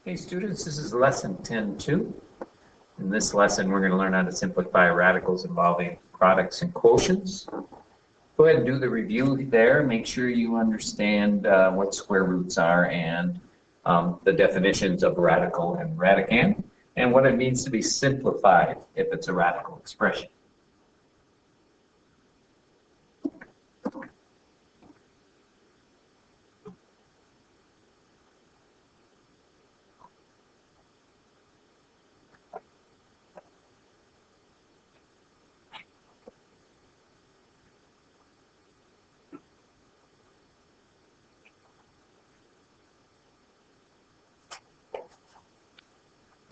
Hey students, this is lesson 10-2. In this lesson, we're going to learn how to simplify radicals involving products and quotients. Go ahead and do the review there. Make sure you understand what square roots are and the definitions of radical and radicand, and what it means to be simplified if it's a radical expression.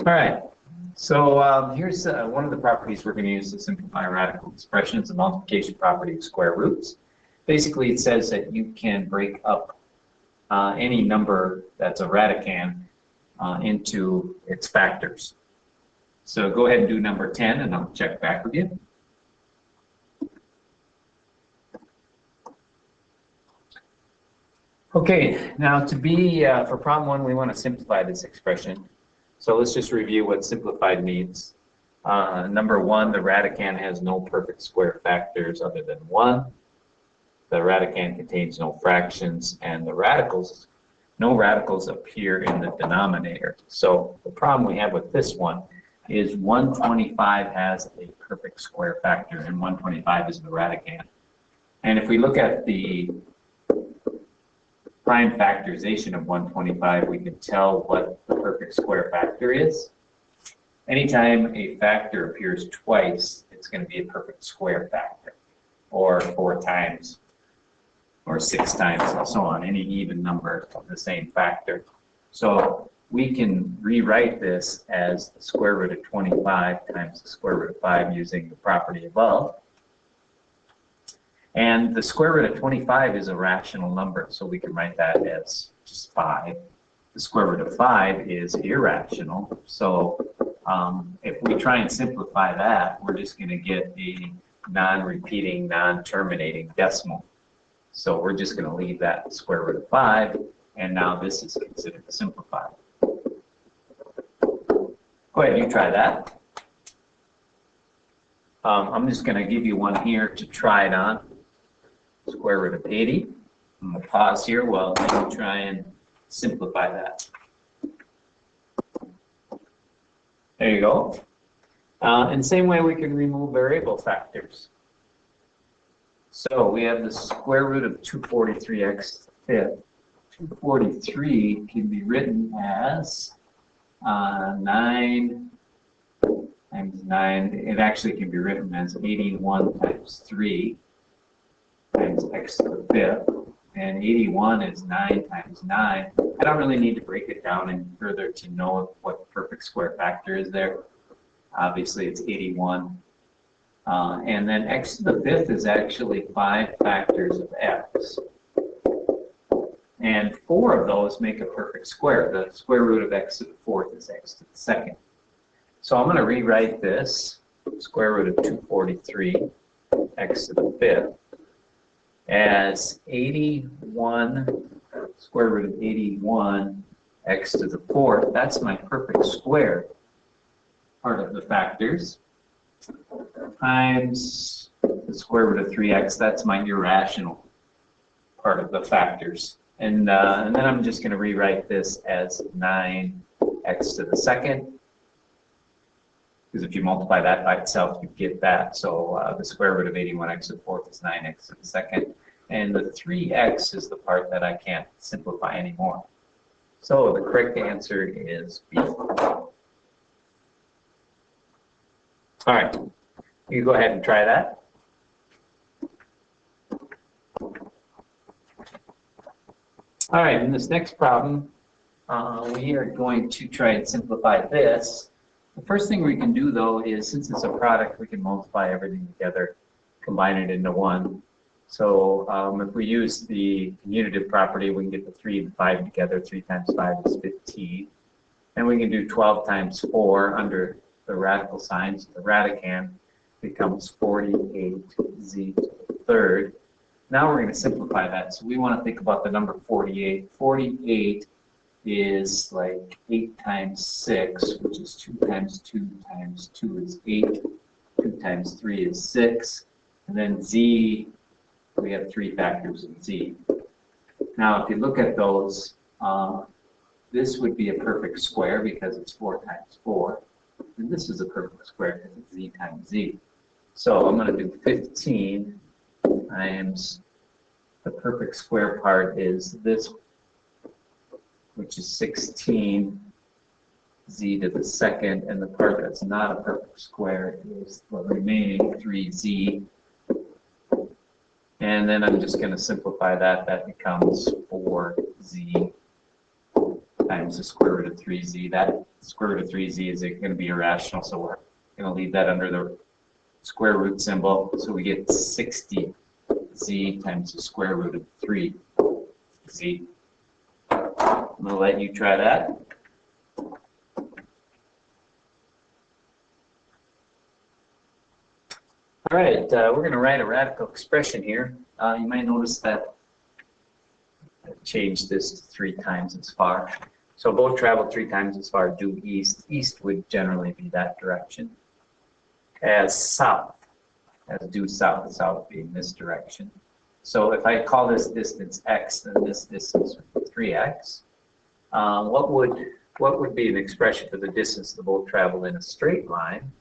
All right, so here's one of the properties we're going to use to simplify a radical expression. It's the multiplication property of square roots. Basically, it says that you can break up any number that's a radicand into its factors. So go ahead and do number 10, and I'll check back with you. Okay, now to be, for problem 1, we want to simplify this expression. So let's just review what simplified means. Number 1, the radicand has no perfect square factors other than 1. The radicand contains no fractions, and no radicals appear in the denominator. So the problem we have with this one is 125 has a perfect square factor, and 125 is the radicand. And if we look at the prime factorization of 125, we can tell what the perfect square factor is. Anytime a factor appears twice, it's going to be a perfect square factor, or 4 times, or 6 times, and so on, any even number of the same factor. So we can rewrite this as the square root of 25 times the square root of 5 using the property above. And the square root of 25 is a rational number, so we can write that as just 5. The square root of 5 is irrational, so if we try and simplify that, we're just going to get a non-repeating, non-terminating decimal. So we're just going to leave that square root of 5, and now this is considered simplified. Go ahead, you try that. I'm just going to give you one here to try it on. Square root of 80. I'm going to pause here while you try and simplify that. There you go. And same way we can remove variable factors. So we have the square root of 243x to the 5th. 243 can be written as 9 times 9. It actually can be written as 81 times 3 times x to the 5th. And 81 is 9 times 9. I don't really need to break it down any further to know what perfect square factor is there. Obviously, it's 81. And then x to the 5th is actually 5 factors of x. And 4 of those make a perfect square. The square root of x to the 4th is x to the 2nd. So I'm going to rewrite this square root of 243 x to the 5th as 81 square root of 81 x to the 4th. That's my perfect square part of the factors, times the square root of 3x. That's my irrational part of the factors. And then I'm just going to rewrite this as 9x to the 2nd. Because if you multiply that by itself, you get that. So the square root of 81x to the 4th is 9x to the 2nd. And the 3x is the part that I can't simplify anymore. So the correct answer is B. All right, you go ahead and try that. All right, in this next problem, we are going to try and simplify this. The first thing we can do, though, is since it's a product, we can multiply everything together, combine it into 1. So if we use the commutative property, we can get the 3 and 5 together. 3 times 5 is 15. And we can do 12 times 4 under the radical sign. So the radicand becomes 48z to the 3rd. Now we're going to simplify that. So we want to think about the number 48. 48 is like 8 times 6, which is 2 times 2 times 2 is 8. 2 times 3 is 6. And then z, we have 3 factors in z. Now, if you look at those, this would be a perfect square because it's 4 times 4. And this is a perfect square because it's z times z. So I'm going to do 15 times the perfect square part is this, which is 16 z to the second, and the part that's not a perfect square is the remaining 3z. And then I'm just going to simplify that. That becomes 4z times the square root of 3z. That square root of 3z is going to be irrational, so we're going to leave that under the square root symbol. So we get 60z times the square root of 3z. I'm going to let you try that. All right, we're going to write a radical expression here. You might notice that I've changed this to 3 times as far. So both travel 3 times as far due east. East would generally be that direction. As south, as due south, south being this direction. So if I call this distance x, then this distance would be 3x. What would be an expression for the distance the boat travel in a straight line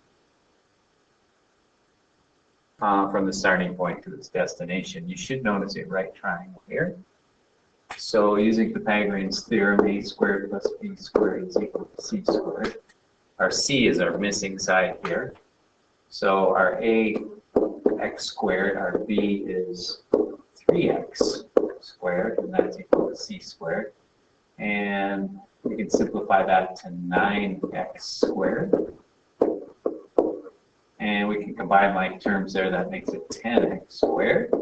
from the starting point to its destination? You should notice a right triangle here. So using Pythagorean's theorem, a squared plus b squared is equal to c squared. Our c is our missing side here. So our a, x squared, our b is 3x squared, and that's equal to c squared. And we can simplify that to 9x squared. And we can combine like terms there, that makes it 10x squared.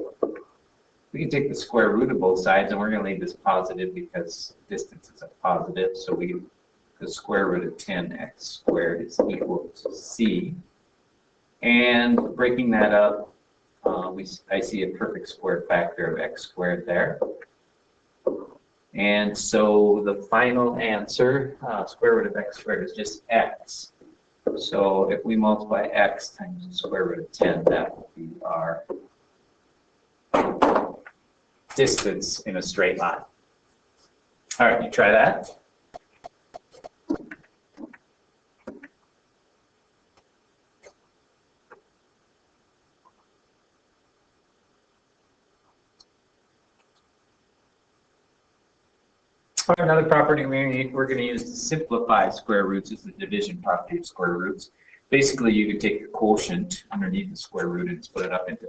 We can take the square root of both sides, and we're going to leave this positive because distance is a positive. So the square root of 10x squared is equal to c. And breaking that up, I see a perfect square factor of x squared there. And so the final answer, square root of x squared, is just x. So if we multiply x times the square root of 10, that will be our distance in a straight line. All right, you try that. Another property we're going to use to simplify square roots is the division property of square roots. Basically, you could take the quotient underneath the square root and split it up into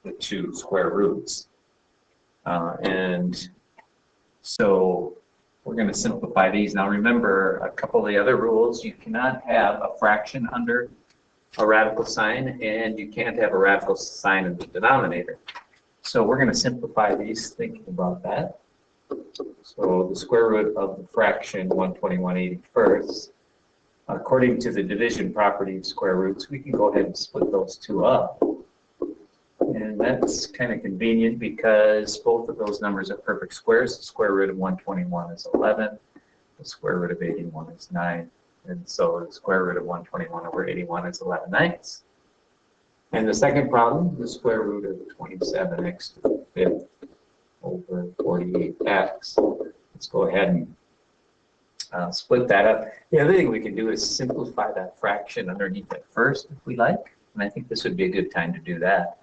the 2 square roots. And so we're going to simplify these. Now remember a couple of the other rules. You cannot have a fraction under a radical sign, and you can't have a radical sign in the denominator. So we're going to simplify these thinking about that. So the square root of the fraction 121/81, according to the division property of square roots, we can go ahead and split those 2 up. And that's kind of convenient because both of those numbers are perfect squares. The square root of 121 is 11. The square root of 81 is 9. And so the square root of 121 over 81 is 11/9. And the second problem, the square root of 27x to the 5th over 48x. Let's go ahead and split that up. The other thing we can do is simplify that fraction underneath it first, if we like. And I think this would be a good time to do that.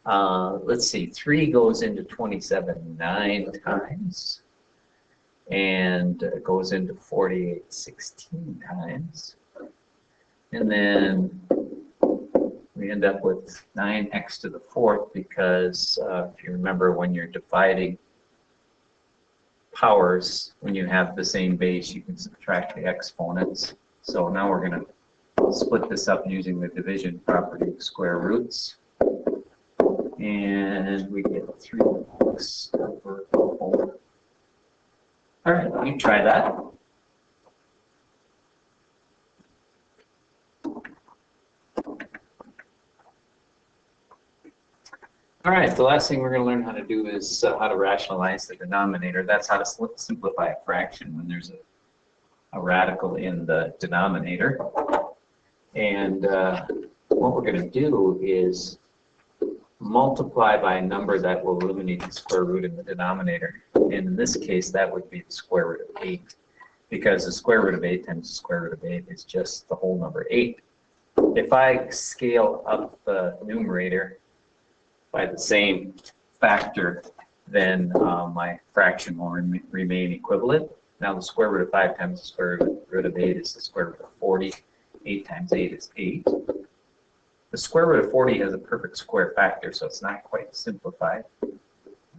Let's see, 3 goes into 27 9 times. And goes into 48 16 times. And then we end up with 9x to the 4th because if you remember, when you're dividing powers, when you have the same base, you can subtract the exponents. So now we're going to split this up using the division property of square roots. And we get 3x over 4. All right, let me try that. All right, the last thing we're going to learn how to do is how to rationalize the denominator. That's how to simplify a fraction when there's a radical in the denominator. And what we're going to do is multiply by a number that will eliminate the square root in the denominator. And in this case, that would be the square root of 8, because the square root of 8 times the square root of 8 is just the whole number 8. If I scale up the numerator by the same factor, then my fraction will remain equivalent. Now the square root of 5 times the square root of 8 is the square root of 40. 8 times 8 is 8. The square root of 40 has a perfect square factor, so it's not quite simplified. And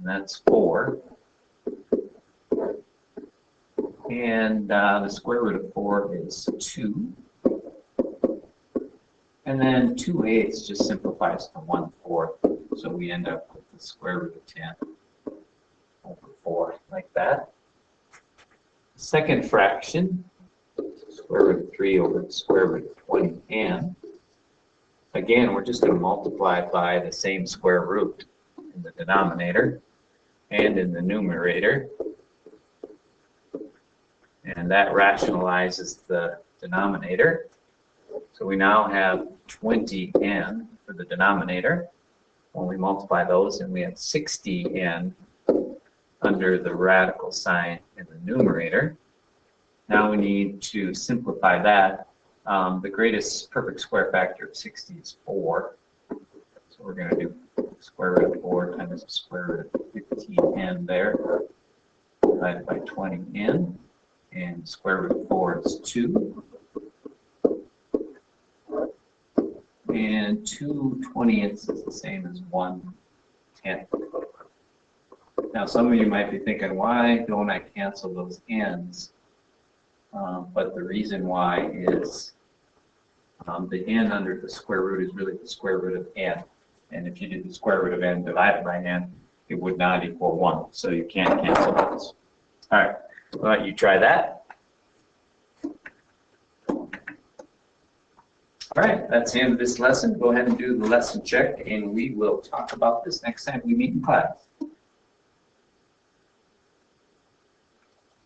that's 4. And the square root of 4 is 2. And then 2/8 just simplifies to 1/4. So we end up with the square root of 10 over 4, like that. Second fraction, square root of 3 over the square root of 20n. Again, we're just going to multiply by the same square root in the denominator and in the numerator. And that rationalizes the denominator. So we now have 20n for the denominator. When we multiply those, and we have 60n under the radical sign in the numerator. Now we need to simplify that. The greatest perfect square factor of 60 is 4. So we're going to do square root of 4 times the square root of 15n there, divided by 20n. And square root of 4 is 2. And 2/20ths is the same as 1/10. Now some of you might be thinking, why don't I cancel those n's? But the reason why is the n under the square root is really the square root of n. And if you did the square root of n divided by n, it would not equal 1. So you can't cancel those. All right, why don't you try that? All right, that's the end of this lesson. Go ahead and do the lesson check, and we will talk about this next time we meet in class.